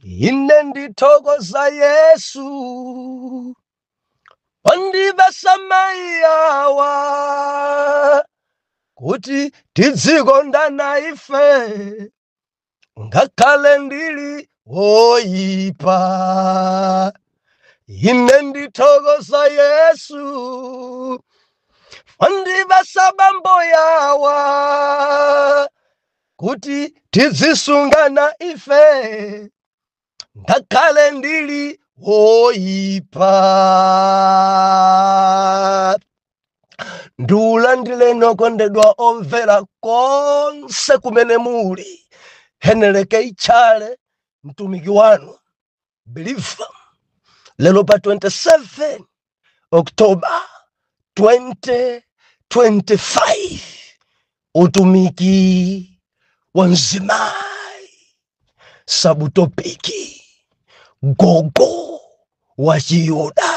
ine ndithokoza Yesu wandivesa maiyawa kuti tidzikondana ife ngakhale ndili woyipa. Ine ndithokoza Yesu wandivesa bambo yawa kuti tidzisungana ife ngakhale ndili woyipa. Ndiulandile nokondedwa omvera konse kumene muli. Heneleke ichale mtumiki wanu Believer lelo pa 27 Oktoba 2025 utumiki wa mzimayi sabutopiki gogo wa Chiyuda,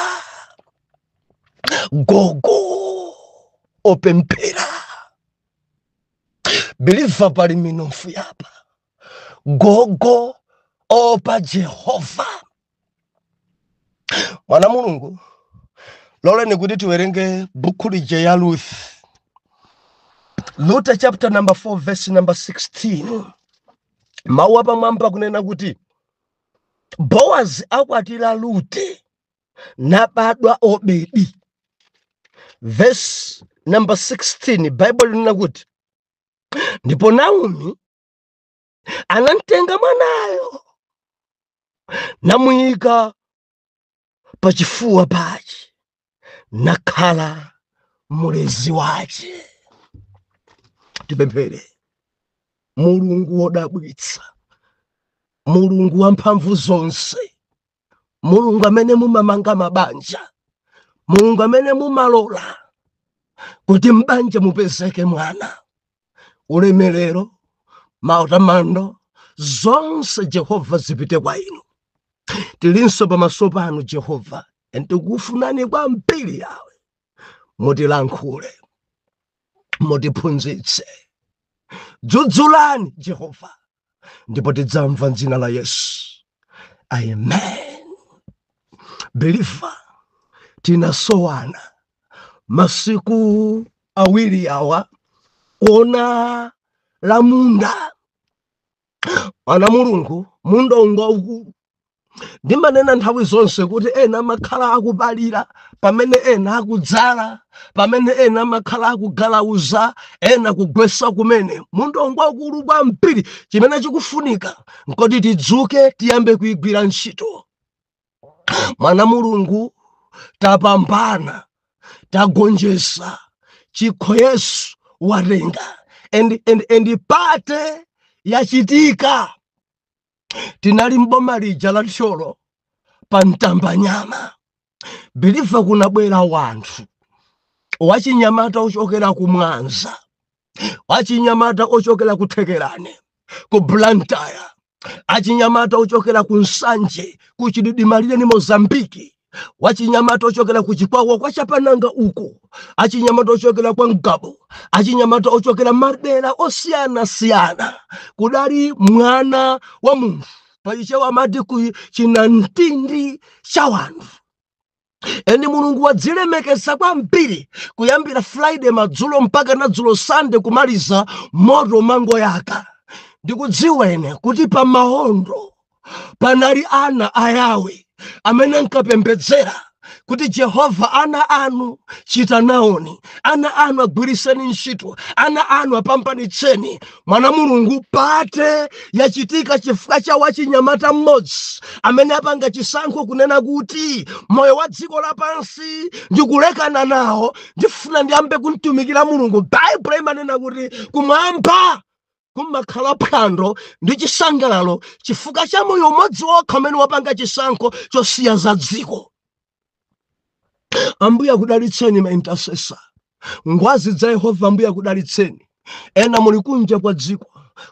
gogo opempera. Believer pali minofu yapa gogo opa Jehova. Mwana Mulungu, lole kuti tiwerenge buku lije ya Ruth. Ruth chapter number 4 verse number 16. Mawu apa mwamba kunena kuti Boaz akwatira Ruth nabadwa Obedi. Verse number 16, Bible linena kuti ndipo Naomi anamtenga mwanayo namuyika pachifuwa pache nakhala mulezi wache. Tipemphere. Mulungu wodabwitsa, Mulungu wamphamvu zonse, Mulungu amene mumamanga mabanja, Mulungu amene mumalola kuti mbanja mupezeke mwana. Ulemerero, mautamando zonse Jehova zipite kwa inu. Tilinso pamaso panu Jehova, ndikufunani kwambiri yawe. Mutilankhule, mutiphunzitse, dzudzulani Jehova, ndipo tidzamva m'dzina la Yesu. Amen. Believer, tinasowana masiku awiri awa kuona la munda. Mwana Mulungu, munda ungu ndimanena nthawi zonse kuti ena makhala akubalira, pamene ena akudzala, pamene ena makhala akugalauza, ena kugwesa kumene. Munda ungu kwambiri, chimene chikufunika nkoti tidzuke tiyambe kuigwira ntchito. Mwana Mulungu, tapambana, tagonjesa, chikho Yesu watenga, and pate yachitika. Tinali mboma lija la Tcholo pa Mtambanyama. Believer kunabwera wanthu wachinyamata ochokera ku Mwanza, wachinyamata ochokera ku Thekerane, ku Blantyre, achinyamata ochokera ku Nsanje, ku Chididimalire ni Mozambiki, wachinyamata ochokera ku Chikwawa kwa Chapananga uko, achinyamata ochokera kwa Ngabo, achinyamata ochokera madera osiyana siyana. Kudali mwana wa Mungu pachichewa amati ku chinantindi cha wanthu. Eni Mulungu wadzilemekeza kwambiri kuyambira Friday madzulo mpaka nadzulo Sunday kumaliza moto mango yaka. Ndikudziwene kuti pa mahondo panali ana ayawe amene nkapembedzera kuti Jehova ana anu chitanaoni, ana anu agwiriseni ntchito, ana anu apambanitseni. Mwana Mulungu, pate yachitika chifukwa cha wachinyamata mmodzi amene apanga chisankho kunena kuti moyo wa dziko lapansi ndikulekana nawo, ndifuna ndiyambe kumtumikira Mulungu. Bible imanena kuti kumwamba kumakhala phwando ndi chisangalalo chifukwa cha moyo umodzi wokha amene wapanga chisankho chosiya za dziko. Ambuya kudalitseni ma intercessor. Ngwazi za Yehova ambuya kudalitseni. Ena muli kunja kwa dziko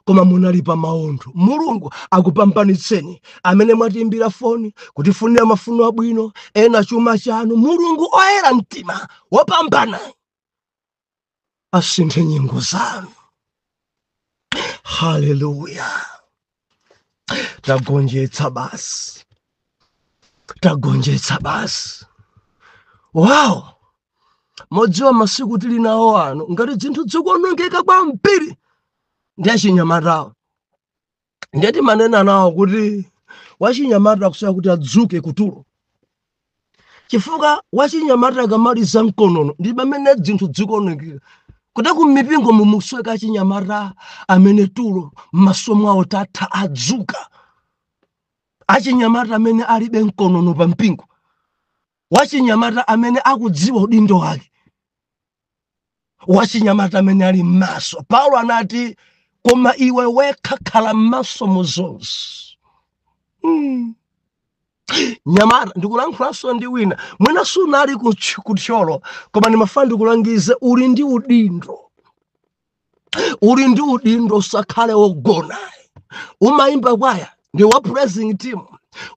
koma munali pa maondo. Mulungu akupambanitseni. Amene mwatiimbira foni kutifunira mafuno abwino, ena chuma chanu, Mulungu oyera mtima wopambana asinthe nyingo zanu. Hallelujah. tagonjetsa basi. Tagonjetsa basi. Wow. Modziwa masiku tili nawo ano ngati zinthu zikuonongeka kwambiri ndi achinyamatawo. Ndeti manena nawo kuti wachinyamata kusaya kuti adzuke kutulo. Chifukwa wachinyamata akamaliza mkonono ndi pamene zinthu zikuonongeka. Kuti kumipingo mumusweka achinyamata amene tulo m'maso mwawo tatha adzuka. Achinyamata amene alibe mkonono pa mpingo. Wachinyamata amene akudziwa udindo wake. Wachinyamata amene ali m'maso. Paulo anati koma iwe wekha khala m'maso mu zonse. Nyamata ndikulankhulaso ndi wina mwina sunali kuthyolo koma ndimafuna ndikulangize uli ndi udindo. Uli ndi udindo usakhale wogona. Umayimba kwaya ndi wa praising team.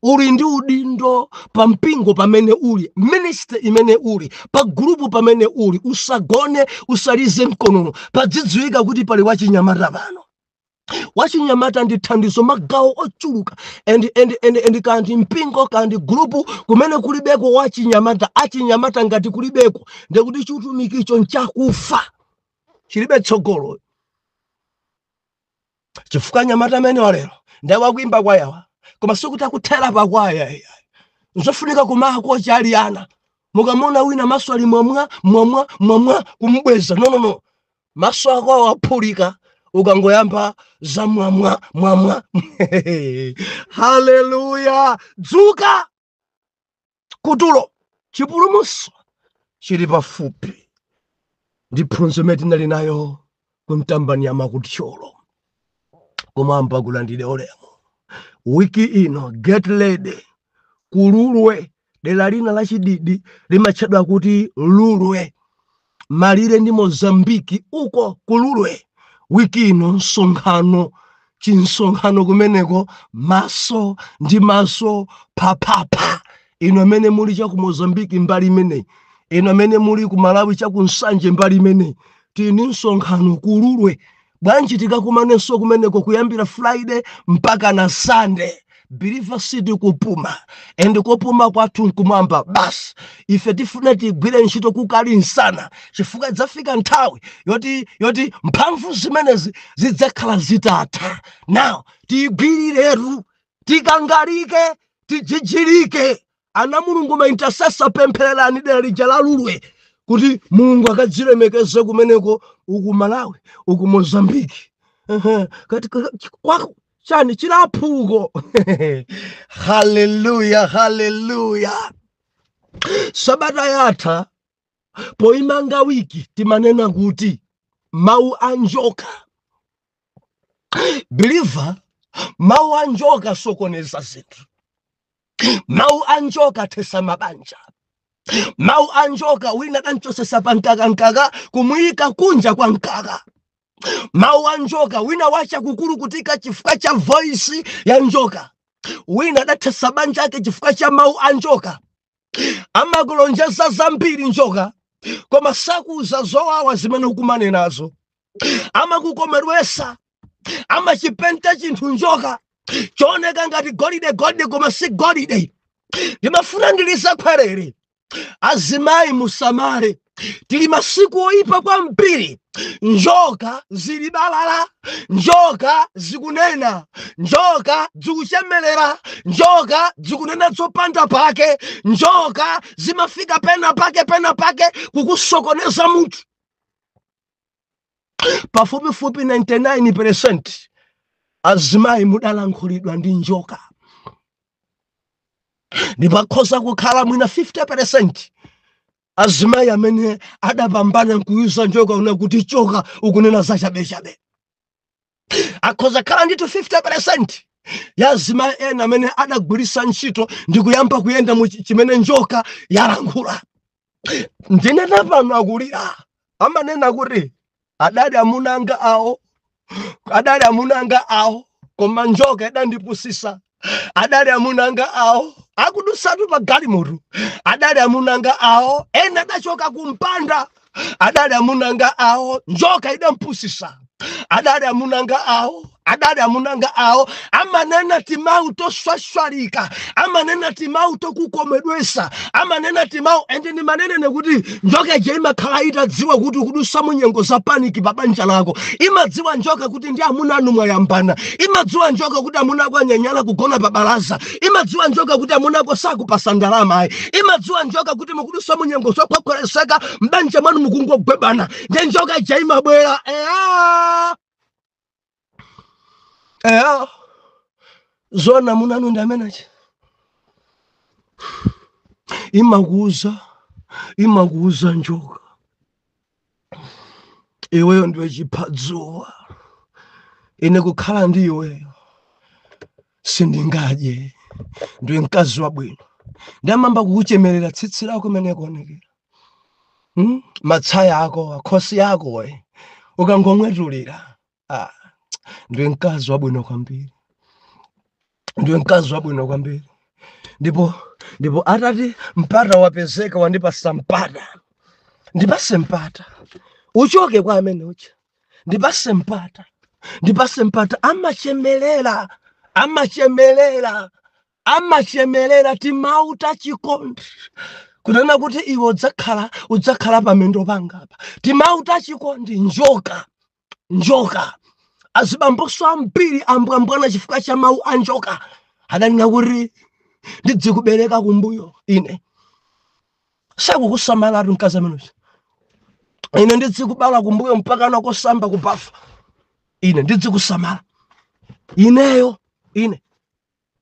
Uli ndi udindo pa mpingo pamene uli, ministry imene uli, pa grupu pamene uli, usagone usalize mkonono. Padzidziwika kuti pali wachinyamata pano. Wachinyamata ndi thandizo magawo ochuluka and kanti mpingo kandi grupu kumene kulibeko wachinyamata achinyamata ngati kulibeko ndikuti chiutumikicho nchakufa chilibe tsogolo. Chifukwa nyamata amene walero ndiye wakuimba kwayawa koma sikuti akuthera pa kwaya. Nzofunika kumako chaliana mukamona wina maso ali mwamwa kumubweza. No. Maso ako aphulika ukangoyamba za mwamwa. Haleluya. Dzuka kutulo. Chipulumutso chili pafupi. Ndi phunziro imene tinali nayo kumtambani ya makuthyolo. Kumamba kulandire olemo. Wiki ino get ready. Kululwe dera lina la Chididi limatchedwa kuti Lulwe. Malire ndi Mozambiki uko kululwe. Wiki ino nsonkhano chinsonkhano kumeneko maso ndi maso papapa. Ino amene muli cha ku Mozambiki mbali imene, ino amene muli ku Malawi cha ku Nsanje mbali imene, tini nsonkhano kululwe. Bwanji tikakumanenso kumeneko kuyambira Friday mpaka na Sunday. Believer City kupuma. And kupuma kwathu nkumwamba basi. Ife tifuna tigwire ntchito kukali nsana. Chifukwa dzafika nthawi yoti mphamvu zimenezi zidzakhala zitatha. Now tigwiriretu, tikangalike, tijijirike. Ana Mulungu ma intercessor pemphererani dera lija la Lulwe kuti Mulungu akadzilemekeze kumeneko uku Malawi, uku Mozambiki. Kwako chani chilaphuko. Hallelujah, hallelujah. Sabata yatha poimanga wiki timanena kuti mau anjoka. Believer, mau anjoka sokoneza zinthu. Mau anjoka thesa mabanja. Mau anjoka wina danchosesa pa nkaka kumuyika kunja kwa nkaka. Mau anjoka wina wacha kukulu kutika chifukwa cha voice ya njoka. Wina dathesa banja yake chifukwa cha mau anjoka. Ama kulonjeza zambiri njoka koma sakuza zowawa zimene ukumane nazo. Ama kukomerwesa ama chipenta chinthu njoka choneka ngati golide koma si golide. Ndimafuna ndilisa khwerere azimayi musamale. Tili masiku oyipa kwambiri. Njoka zilibalala, njoka zikunena, njoka zikuchemelera, njoka zikunena zopanda pake, njoka zimafika pena pake kukusokoneza munthu. Pafupifupi 99% azimayi mudalankhulidwa ndi njoka. Ndipakhoza kukhala mwina 50% azimayi amene adapambana nkuyuza njoka una kuti choka ukunena za chabe. Akhoza khala ndithu 50% ya azimayi ena amene adagwirisa ntchito ndi kuyamba kuyenda mu chimene njoka yalankhula. Ndinena pano akulira amanena kuti adali amunanga awo koma njoka idandipusisa. Adali amunanga awo akudusatu pa galimoto. Adali amunanga awo ena dachoka kumpanda. Adali amunanga awo njoka idampusisa. Adali amunanga awo adada munanga ao amanena timau to swashwarika amanena timau to kukomedwesa amanena timau ende ni manene nekuti njoka jeima kalaita dziwa kuti kudusa munyengo za paniki babanja lako imadziwa njoka kuti ndi amuna anu mwayambana imadziwa njoka kuti amuna kwa nyanyala kugona babalaza imadziwa njoka kuti amuna kwa sakupasa ndalama imadziwa njoka kuti mukudusa munyengo zo kwakholeseka mbanja mwanu mukungogwebana ndi njoka jeima bwera zona munanu ndamenaje imakuuza njoka iweyo ndiwe chiphazuwa ine kukhala ndi iweyo sindingadye ndiwe mkazi wabwino ndamamba kukuchemerera tsitsi lako mene kuonekera matsaya ako akhosi yako we ukangomwetulira ndiwe mkazi wabwino kwambiri ndiwe mkazi wabwino kwambiri ndipo atati mpata wapezeka wandipasa mpata ndipase mpata uchoke kwa amene ucha ndipase mpata amachemelera timauta chikondi kunena kuti iwe udzakhala pamendo pangapa timauta chikondi njoka azibamboso ambiri ambwambwana chifukwa cha mau anjoka adanena kuti ndidzikubereka kumbuyo ine sakukusamala atu mkazi ameneyo ine ndidzikubala kumbuyo mpaka nakosamba kubafa ine ndidzikusamala ineyo ine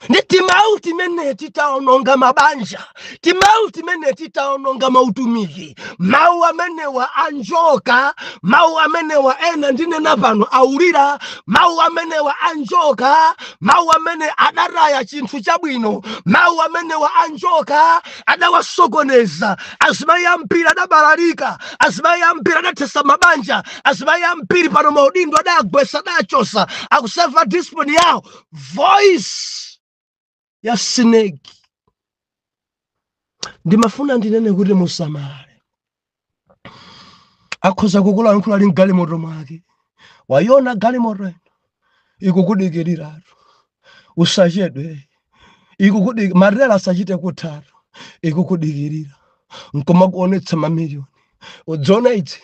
ndi timau timene titaononga mabanja timau timene titaononga mautumiki mau amenewa anjoka mau amenewa ena ndinena pano aulira mau amenewa anjoka mau amene adaraya chinthu chabwino mau amenewa anjoka adawasokoneza azimayi ambiri adabalalika azimayi ambiri adathesa mabanja azimayi ambiri pano maudindo adagwesa adachosa akuseva discipline yawo voice ya snake ndimafuna ndinene kuti musamale akhoza kukulankhula ali mgalimoto mwake wayona galimoto ikukudikiratu usachedwe marela asachite kutatu ikukudikirira nkoma kuonetsa mamiliyoni udzona idzi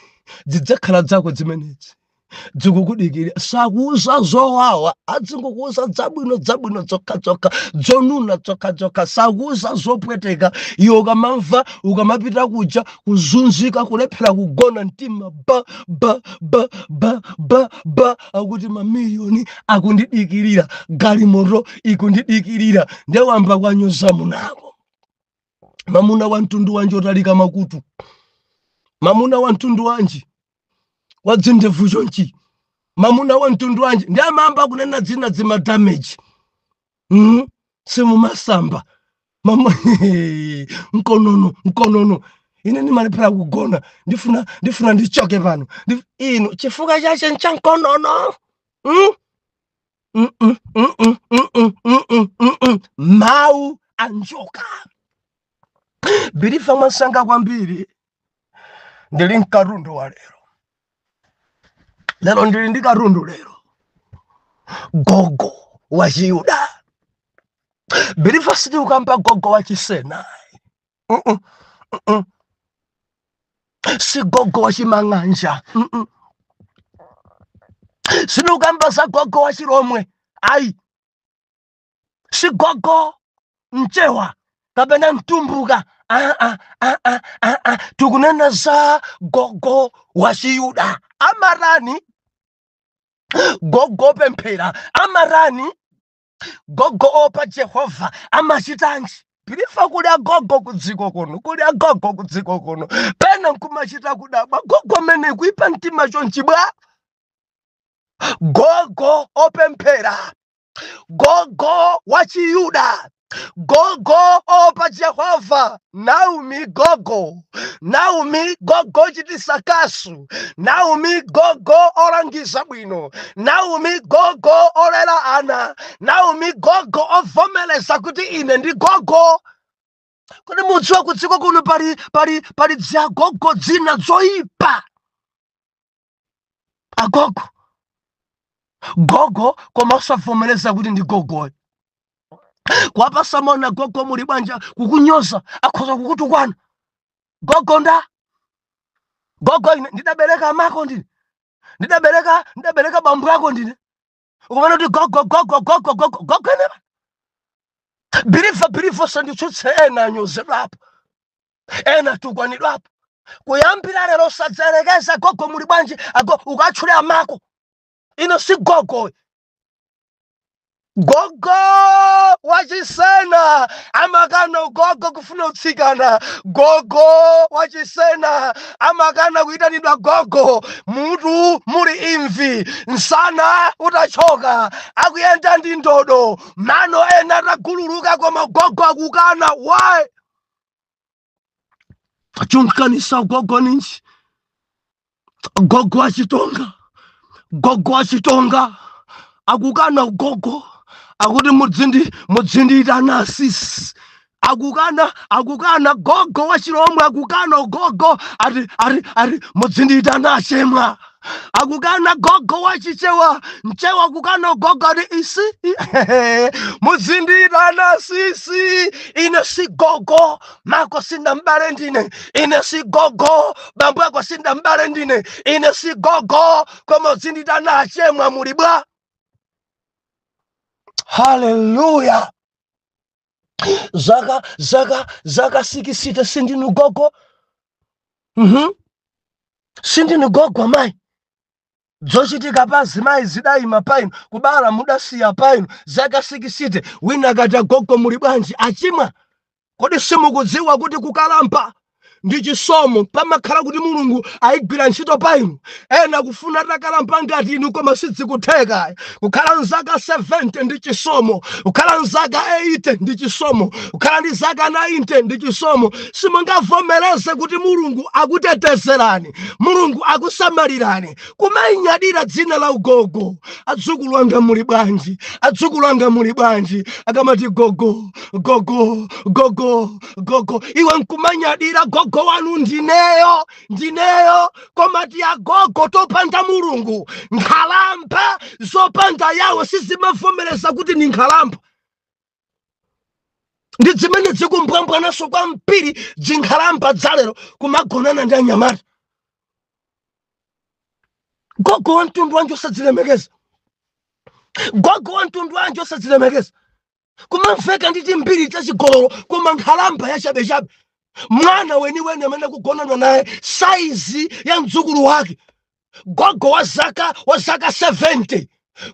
zidzakhala zako zimenezi dzikukudikirira sakuuza zowawa adzingokuuza dzabwino dzokha dzonuna dzokha sakuuza zopweteka iwe ukamapita kuja kuzunzika kulephera kugona mtima ba akuti mamiliyoni akundidikirira galimoto ikundidikirira ndewamba kwanyoza munako mamuna wa mtundu wanji otalika makutu mamuna wa mtundu wanji wadzindevu chonchi mamuna wa mtundu wanji ndi amamba kunena dzina dzima damage simumasamba mkonono ine ndimalephera kugona ndifuna ndichoke pano ino chifuka chache nchankonono mau anjoka bilifa mwasanga kwambiri ndili mkarundo wa lero ndili ndi karundo lero gogo wa Chiyuda bilifa sidi ukamba gogo wa Chisenai si gogo wa Chimang'anja sidi ukamba za gogo wa Chiromwe ai si gogo mchewa kapena mtumbuka tukunena za gogo wa Chiyuda amarani gogo pemphera amarani gogo opa Jehova amachitanji bilifa kulya gogo kudziko kuno pena nkumachita kudabwa gogo mene kuipa mtima chonchibwa gogo opemphera gogo wa Chiyuda gogo opa Jehova Naomi gogo chitisakasu Naomi gogo olangiza bwino Naomi gogo olera ana Naomi gogo ovomeleza kuti ine ndi gogo kodi mudziwa kudziko kuno pali dzia gogo dzina zoyipa agogo gogo koma usavomereza kuti ndi gogo. Kwapasa mona gogo muli banja kukunyoza akhoza kukutukwana. Gogo nda gogo ine ndidabereka amako ndine. Ndidabereka bambo yako ndine. Ukumana kuti gogo ene. Birifa sanditsutse ena nyozedwapo. Ena tukwanidwapo. Kuyambira lero sadzerekeza gogo muli banja ukatchule amako. Ino si gogo. Gogo wachisena amakana gogo kufuna utsikana. Gogo wachisena amakana kuitanidwa gogo. Mutu muri imvi nsana utachoka akuyenda ndi ndodo. Mano ena tagululuka koma gogo akukana. Why? Chunkanisa gogo ninji. Gogo achitonga akukana gogo akuti mudzindi itanasisi akukana gogo wachiromwe akukana gogo ari mudzindi itanachemwa akukana gogo wachichewa mchewa akukana gogo ari isi mudzindi itanasisi ine si gogo mako sinda mbale ndine ine si gogo bambu yako sinda mbale ndine ine si gogo koma mudzindi itanachemwa mulibwa. Hallelujah. Zaka sikisita sindinu gogo. Sindinu gogo mai. Dzochitika pasi mai zidayima paino kubala mudasiya paino zaka sikisite wina kata gogo muli bwanji achimwa. Kodi simukudziwa kuti kukalampa ndi chisomo pamakhala kuti Mulungu ayigwira ntchito paino. Ena kufuna takalampa ngati inu koma sizikutheka. Kukhala nzaka 70 ndi chisomo, kukhala nzaka 80 ndi chisomo, kukhala ndi zaka 90 ndi chisomo. Simungavomereze kuti Mulungu akutetezerani, Mulungu akusamalirani. Kumayinyadira dzina la ugogo. Adzukulu anga muli bwanji, adzukulu anga muli bwanji. Akamati gogo. Iwe nkumanyadira gogo wanu ndineyo komati ya gogo topanda Mulungu. Nkhalampa zopanda yawo sizimavomereza kuti ni nkhalampa. Ndi zimene zikumbwambwanaso kwa mpiri zinkhalampa dzalero kumagonana ndi anyamata. Gogo wantundu wanje osadzilemekeza. Gogo wantundu wanje osadzilemekeza. Kumamveka nditi mbiri chachigololo koma nkhalampa yachabechabe. Mwana weniweni amene kugonana naye saizi ya mdzukulu wake. Gogo wa zaka 70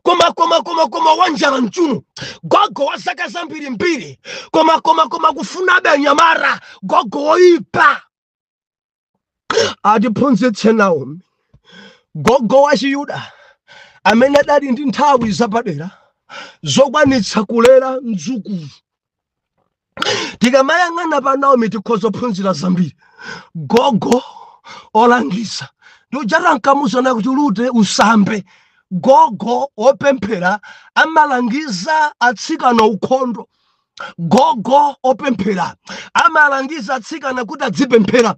koma wanjala mchuno. Gogo wa zaka zambiri koma kufuna be nyamara. Gogo oipa atiphunzitse Naomi. Gogo wa Chiyuda amene adali ndi nthawi zapadera zokwanitsa kulera mdzukulu. Tikamayang'ana pa Naomi tikhoza phunzira zambiri. Gogo olangiza ndujara nkamuzana kuti Rute usambe. Gogo opemphera amalangiza atsikana ukhondo. Gogo opemphera amalangiza atsikana kuti adzipemphera.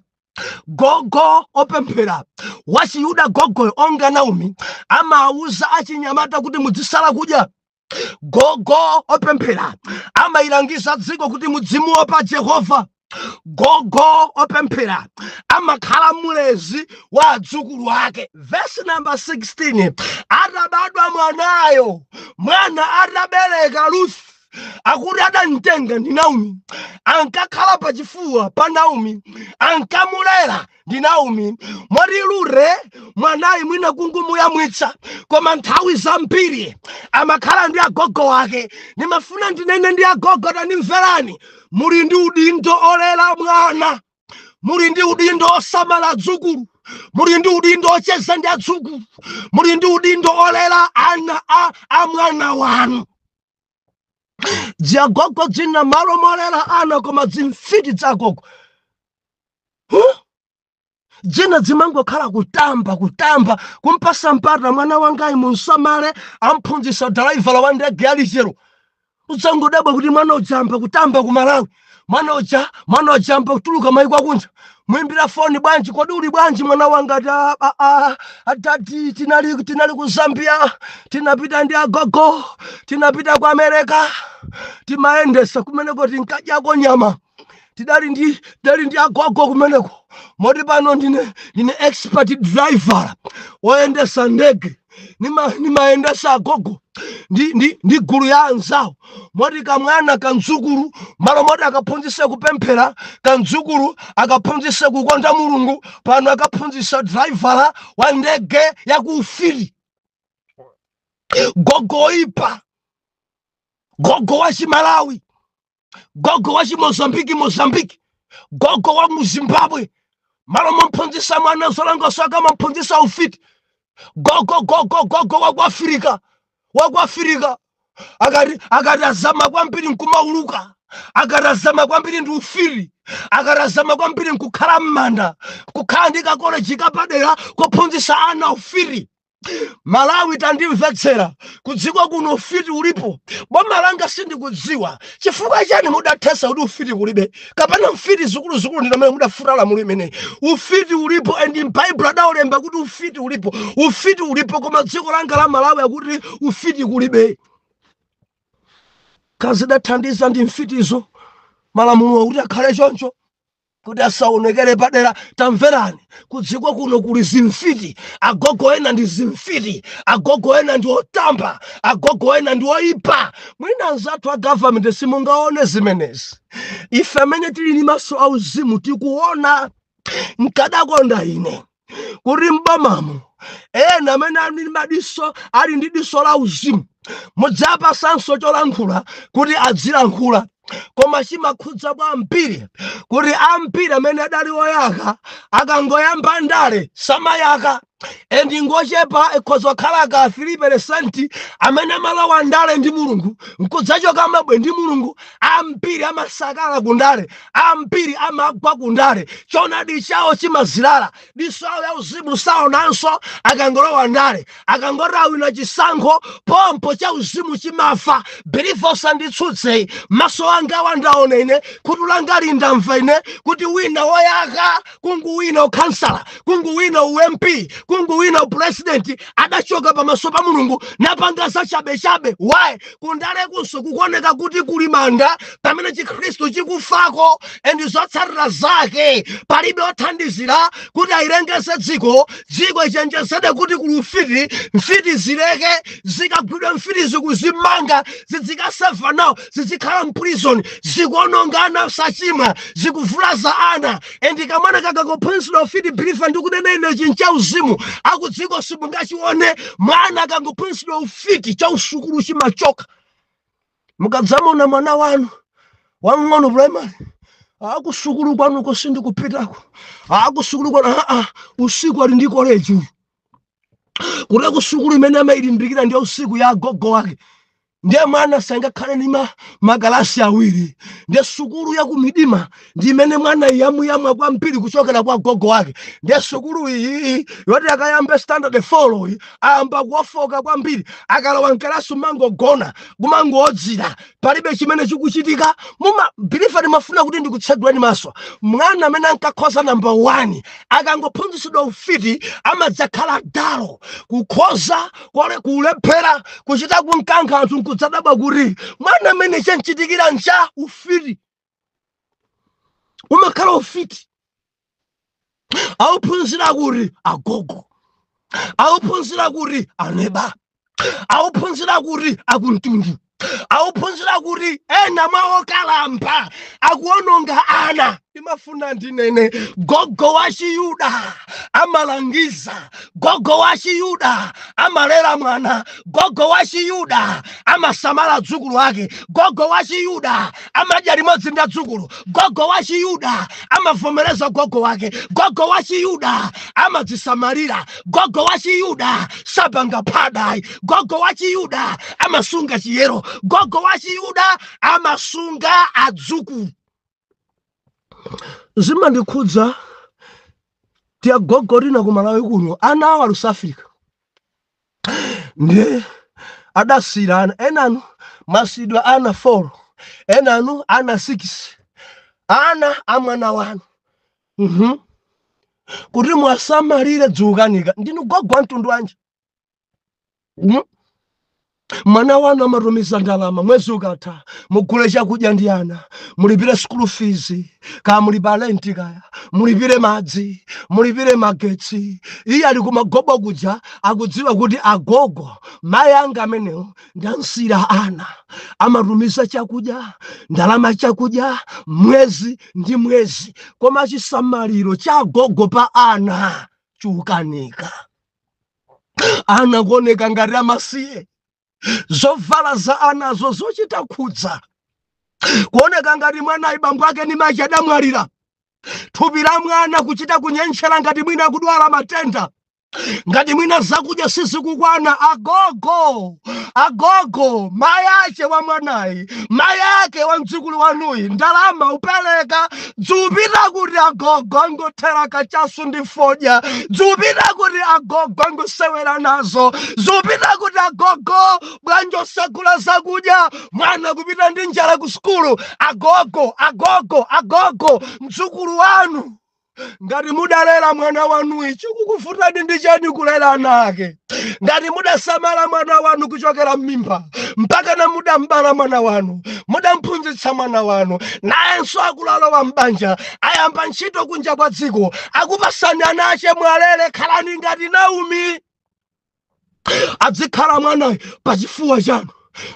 Gogo opemphera wachiyuda gogo onga Naomi amauza achinyamata kuti mudzisala kudya. Gogo opemphera amailangiza dziko kuti mudzimuopa Jehova. Gogo opemphera amakhala mulezi wa adzukulu ake. Verse number 16. Atabadwa mwanayo, mwana atabereka Ruth akuti adantenga ndi Naomi, ankakhala pachifuwa pa Naomi, ankamulera ndi Naomi. Moti Rute mwanayi mwina kungomuyamwitsa koma nthawi zambiri amakhala ndi agogo wake. Ndimafuna ndinene ndi agogo tanimverani. Muli ndi udindo olera mwana, muli ndi udindo osamala adzukulu, muli ndi udindo ocheza ndi adzukulu, muli ndi udindo olera ana a mwana wanu. Dziagogo dzina malo molera ana koma dzimfiti dzagogo. Dzina dzimangokhala kutamba kumpasa mpata mwana wangayi munsamale amphunzitsa driver wa ndege ya lichero. Usangodabwa kuti mwana ujamba kutamba ku Malawi. Mwana ujamba kutuluka maiko akunja. Mwimbira phone bwanji kodi uli bwanji mwana wanga atati tinali ku Zambia, tinapita ndi agogo, tinapita ku America, timaendesa kumeneko tinkajako nyama. Tidali ndi agogo kumeneko. Moti pano ndine expert driver oyendesa ndege. Nimaendesa agogo ndi gulu ya anzawo. Moti kamwana kanzukulu malo moti akaphunzise kupemphera, kanzukulu akaphunzise kukonda Mulungu, pano akaphunzisa driver wa ndege ya kuufiri. Gogo ipa, gogo wa Malawi, gogo wa Mozambique, gogo wa Zimbabwe. Malo mphunzisa mwana zolango saka mphunzisa ufiti. Gogo wa Afrika. Akarazama kwambiri nkumauluka, akarazama kwambiri ndi ufiri, akarazama kwambiri nkukhala m'manda, kukhala ndi kakoleji kapadera kophunzisa ana ufiri. Malawi tandimvetsera kudziko kuno ufiti ulipo. Boma langa sindikudziwa chifukwa chani mudathesa kuti ufiti kulibe. Kapena ufiti zukulu ndinamene mudafutala mulimene. Ufiti ulipo and in Bible adaolemba kuti ufiti ulipo. Ufiti ulipo koma dziko langa la Malawi akuti ufiti kulibe. Kazidathandiza ndi mfitizo malamulo kuti akhale choncho kuti asaonekere padera. Tamverani kudziko kuno kuli zimfiti. Agogo ena ndi zimfiti, agogo ena ndi otamba, agogo ena ndi oipa. Mwina anzathu a government simungaone zimenezi. Ife amene tili ni maso auzimu tikuona. Nkadakonda ine kuti mbamamu ena amene ali ndi diso la uzimu mudzapa sanso cholankhula kuti adzilankhula. Koma chimakhudza kwa ambiri kuti ambiri amene adali oyaka akangoyamba ndale samayaka. Endi ngochepa ekhoza khala ka 3% amene amalowa ndale ndi Mulungu nkudzachoka mabwe ndi Mulungu. Ambiri amasakala kundale, ambiri amagwa kundale. Chonadi chawo chimazilala, diso ya uzimu saonanso akangolowa ndale. Akangorawina chisankho pompo cha uzimu chimafa. Belifosa nditsutse maso anga wandaone ine kuti langali ndamva ine kuti wina woyaka kungu wina ukhansala, kungu wina UMP, kungu wina president adachoka pamaso pa Mulungu napanga za chabe. Why? Kundale kunso kukoneka kuti kuli manda pamene Chikristu chikufako and zotsatira zake palibe othandizira kuti ailengeze dziko ichenjezede kuti kuli ufiti. Mfiti zileke zikagwidwa mfiti zikuzimanga zizikaseva nawo zizikhala mprison zikuonongana sachimwa zikuvulaza ana. And kamwana kakakophunzira ufiti brief ndikudenene chincha uzimu akudziko simungachione. Mwana kangophunzira ufiti cha usukulu chimachoka. Mukadzamona mwana wanu wang'ono primary akusukulu kwanu ko sindikupitako, akusukulu kwanu usiku ali ndi college. Kuti kusukulu imene amayilimbikira ndi usiku ya gogo wake. Ndiye mwana sangakhale ni magalasi awiri. Ndiye sukulu ya kumidima ndi imene mwana yamuyamwa kwambiri kuchokera kwa gogo wake. Ndiye sukulu iyi yoti akayambe standard 4 ayamba kuofoka kwambiri. Akalowa mkalasi mangogona kumangodzira palibe chimene chikuchitika. Bilifa ndimafuna kuti ndikutseguleni maso. Mwana amene ankakhoza number 1 akangophunzitsidwa ufiti amadzakhala dalo kukhoza kulephera kuchita kunkankha anthu kudzadaba kuti mwana amene chanchitikira ncha ufiti. Umakhala ufiti auphunzira kuti agogo, auphunzira kuti aneba, auphunzira kuti akuntundu, auphunzira kuti ena maokalamba akuononga ana. Imafuna ndinene gogo wa Chiyuda amalangiza, gogo wa Chiyuda amalera mwana, gogo wa Chiyuda amasamala dzukulu wake, gogo wa Chiyuda amadya limodzi ndi dzukulu, gogo wa Chiyuda amavomereza gogo wake, gogo wa Chiyuda amadzisamalira, gogo wa Chiyuda sapanga padai, gogo wa Chiyuda amasunga chiyero, gogo wa Chiyuda amasunga adzukulu. Zima ndikhudza tia gogo lina ku Malawi kuno ana awa South Africa. Ndiye adasirana enanu masidwa ana 4 enanu ana 6 ana amwana wanu kuti mwasamalire dzukanika ndinu gogo mtundu wanje. Mwana wanu amatumiza ndalama mwezi ukatha mugule chakudya ndi ana, mulipire school fees, kaya mulipa rent, kaya mulipire madzi, mulipire magetsi. Iye ali kumagobo kuja akudziwa kuti agogo mayi anga amenewo ndansira ana, amatumiza chakudya, ndalama chakudya mwezi ndi mwezi, koma chisamaliro cha gogo pa ana chukanika. Ana kuoneka ngati amasiye, zovala za anazo zochita khudza, kuoneka ngati mwana ibambo ake ni maji adamwalira, thupi la mwana kuchita kunyenchera ngati mwina kudwala matenda, ngati mwina zakudya sizikukwana. Agogo mayi ake wa mwanayi, mayi ake wa mdzukulu wanuyi, ndalama upeleka dzupita kuti agogo angothera kachasu ndi fodya, dzupita kuti agogo angosewera nazo, dzupita kuti agogo bwanjo sagula zakudya, mwana kupita ndi njala ku skulu. Agogo mdzukulu wanu ngati mudalera mwana wanuyi chikukufutani ndi chani kulera ana ake? Ngati mudasamala mwana wanu kuchokera m'mimba mpaka na mudambala mwana wanu, mudamphunzitsa mwana wanu, nayenso akulalowa m'banja ayamba ntchito kunja kwa dziko, akupasani ana ache mwalere. Khalani ngati Naomi, adzikhala mwanayi pachifuwa chanu,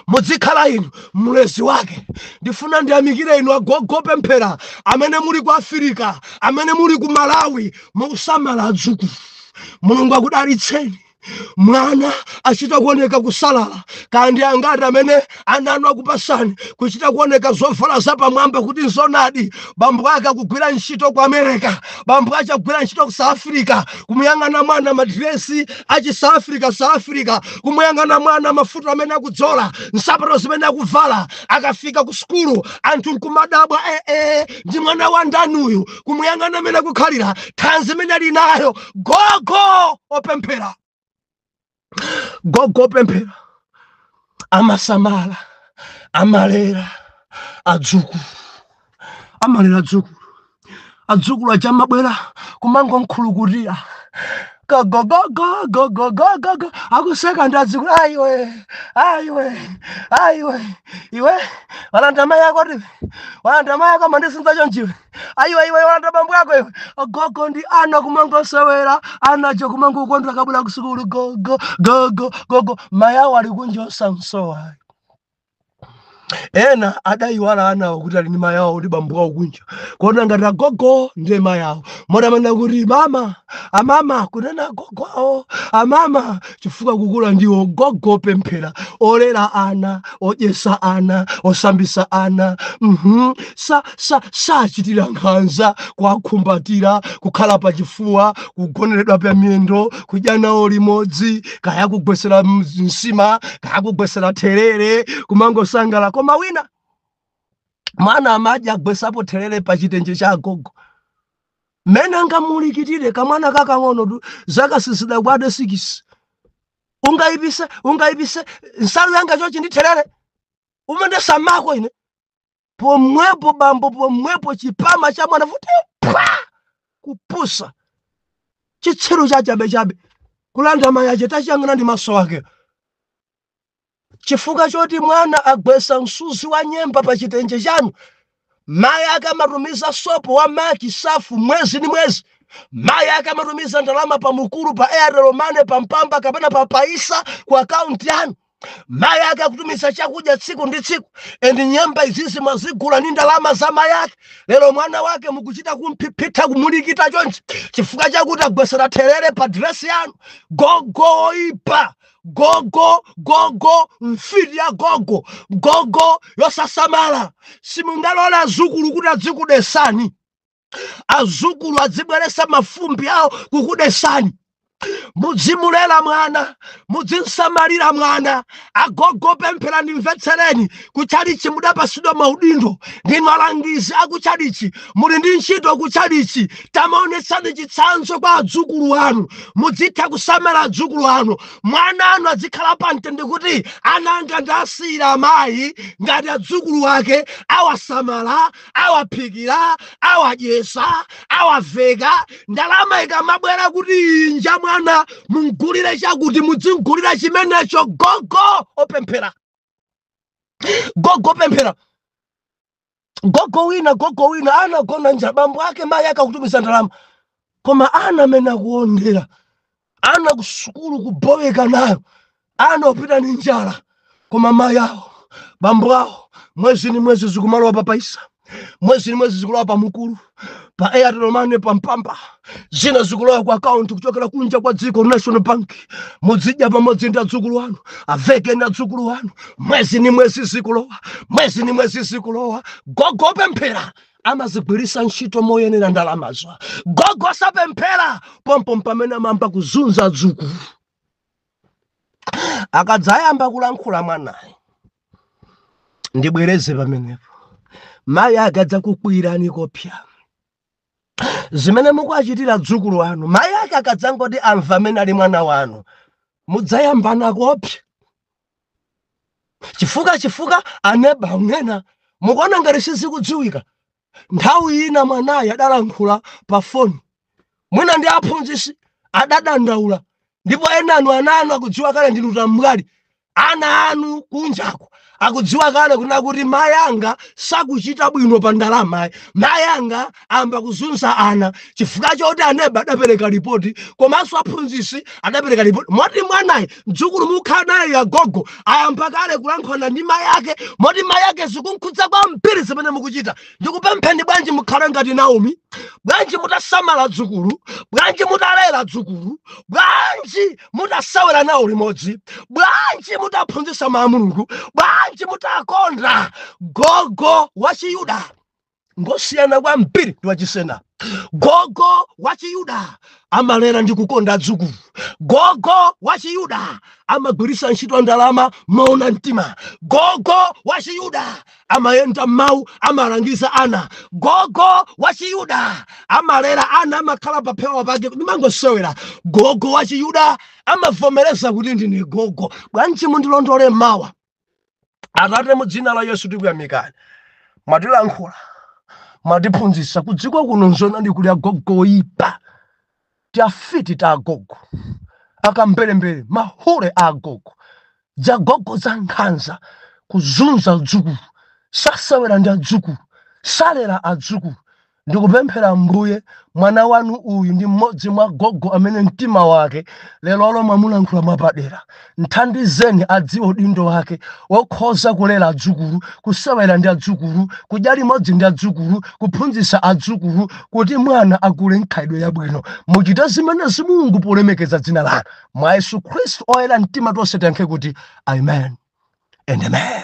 mudzikhala inu mulezi wake. Ndifuna ndiyamikire inu agogo pemphera amene muli ku Afrika, amene muli ku Malawi, mukusamala adzukulu. Mulungu akudalitseni. Mwana achita kuoneka kusalala, kandi angati amene ananu akupasani kuchita kuoneka zovala zapamwamba kuti nzonadi. Bambo ake akugwira ntchito ku America, bambo ake akugwira ntchito ku South Africa, kumuyang'ana mwana madresi achi South Africa, kumuyang'ana mwana mafuta amene akudzola, nsapato zimene akuvala. Akafika ku skulu anthu nkumadabwa, ndi mwana wa ndani uyu? Kumuyang'ana amene akukhalira, thanzi imene ali nayo. Gogo opemphera, gogo pemphera, amasamala, amalera adzukulu, amalera adzukulu aja amabwera kumango nkhulukutira gogo akuseka ndi adzukulu. Iwe walanda mayi yako tivi, walanda mayi yako mandisinza chonchiwe, iwe walanda bambo yako iwe. Gogo ndi ana kumangosewera, anacho kumangokondwa kabula ku sukulu. Gogo mayi awo ali kunja osamsowa. Ena adayiwala anawo kuti ali ndi mayi awo ndi bambo awo kunja, kuona ngati agogo ndi mayi awo. Modamanda kuti amama kunena gogo awo, amama chifukwa kukula ndiwo. Gogo pemphera, olera ana, odyesa ana, osambisa ana. Sachitira nkhanza, kuwakhumbatira, kukhala pachifuwa, kugoneredwa pa miyendo, kudya nawo limodzi, kaya kugwesera nsima, kaya kugwesera therere, kumangosangala. Koma wina mwana amadya agwesapo therere pa chitenje cha agogo. Mene angamulikitire kamwana kakang'ono tu, zaka sizidakwana 6, ungayipise nsalu yanga chochi ndi therere, umendesa mako ine. Pomwepo bambo, pomwepo chipama cha mwana futi kupusa chitsero cha chabe kulanda mayi ache tachiyang'ana ndi maso ake. Chifukwa choti mwana agwesa msuzi wa nyemba pa chitenje chanu, mayi ake amatumiza sopo wa maki safu mwezi ndi mwezi, mayi ake amatumiza ndalama pa mukulu, pa Airtel Money, pa Mpamba kapena pa Paisa ku account yanu, mayi ake akutumiza chakudya tsiku ndi tsiku, endi nyemba izizi mwazigula ndi ndalama za mayi ake. Lero mwana wake mukuchita kumphipita kumulikita chonchi chifukwa chakuti agwesera therere pa dress yanu. Gogo ipa, gogo mfiti ya gogo yosasamala. Simungalola azukulu kuti adzikudesani, azukulu adzibweresa mafumbi awo kukudesani. mudzimulela mwana, mudzinsamalira mwana. Agogo pemphera ndimvetsereni, kuchalichi mudapasidwa maudindo ndinu alangizi akuchalichi, muli ndi ntchito kuchalichi. Tamaonetsani chitsanzo kwa adzukulu anu, mudzitha kusamala adzukulu anu. Mwana anu adzikhala pamtende kuti ananga ndasiyira amayi ngati adzukulu wake awasamala, awaphikira, awadyesa, awaveka. Ndalama ikamabwera kuti inja mwana mungulire chakuti, mudzingulira chimenecho. Gogo opemphera, gogo pemphera. Gogo wina anagona nja, bambo ake mayi akakutumiza ndalama, koma ana amene akuondera, ana kusukulu kuboweka nayo, ana opita ndi njala, koma mayi awo, bambo awo, mwezi ni mwezi zikumalowa pa paisa, mwezi ni mwezi zikulowa pa mukulu, pa Airtel Money, pa Mpamba, zina zikulowa kwa account kuchokera kunja kwa dziko National Bank. Mudzidya pamodzi ndi adzukulu wanu, aveke ndi adzukulu wanu, mwezi ni mwezi zikulowa, mwezi ni mwezi zikulowa. Gogo pemphera amazigwirisa ntchito moyenera ndalamazo. Gogo sapemphera pompo pamene amamba kuzunza adzukulu. Akadzayamba kulankhula mwanayi, ndibwereze pamenepo, mayi akadza kukwirani kopya zimene mukuachitira adzukulu wanu. Mayi ake akadzangoti amva amene ali mwana wanu, mudzayambana kopya. Chifukwa aneba unena mukuona ngati sizikudziwika. Nthawi ina mwanayi adalankhula pa foni, mwina ndi aphunzitsi adadandaula, ndipo ena anu ana anu akudziwa kale ndinu tamwali. Ana anu kunjako akudziwa kale kuti mayi anga sakuchita bwino pa ndalama, mayi anga amba kuzunza ana. Chifukwa choti aneba adapereka ripoti, komanso aphunzitsi adapereka ripoti. Moti mwanayi mdzukulu mukhala naye agogo ayamba kale kulankhula ndi mayi ake, moti mayi ake zikunkhudza kwambiri zimene mukuchita. Ndikupempheni bwanji mukhale ngati Naomi, bwanji mutasamala adzukulu, bwanji mutalera adzukulu, bwanji mutasawera nawo limodzi, bwanji mutaphunzitsa mawu a Mulungu, bwanji mutakonda. Gogo wa Chiyuda ngosiyana kwambiri ndi wachisena. Gogo wa Chiyuda amalera ndi kukonda adzukulu. Gogo wa Chiyuda amagwirisa ntchito ndalama moona mtima. Gogo wa Chiyuda amayenda mawu, amalangiza ana. Gogo wa Chiyuda amalera ana, amakhala pa phewa pake ndimangosewera. Gogo wa Chiyuda amavomereza kuti ndine gogo. Bwanji mundilondole mawa. Atate mu dzina la Yesu tikuyamikani, mwatilankhula, mwatiphunzitsa kudziko kuno nzona ndi kuli agogo oyipa. Tiafiti ta agogo akambelembele, mahule a agogo, zagogo za nkhanza, kuzunza adzukulu, sasawera ndi adzukulu, salera adzukulu. Ndikupemphera Mbuye, mwana wanu uyu ndi mmodzi mwa gogo amene mtima wake lero mwamulankhula mwapadera. Nthandizeni adziwe udindo wake wokhoza kulera adzukulu, kusawera ndi adzukulu, kudya limodzi ndi adzukulu, kuphunzitsa adzukulu kuti mwana akule nkhalidwe yabwino. Muchite zimenezi Mulungu polemekeza dzina lanu. Mwa Yesu Khristu oyera mtima tonse tiyankhe kuti amen and amen.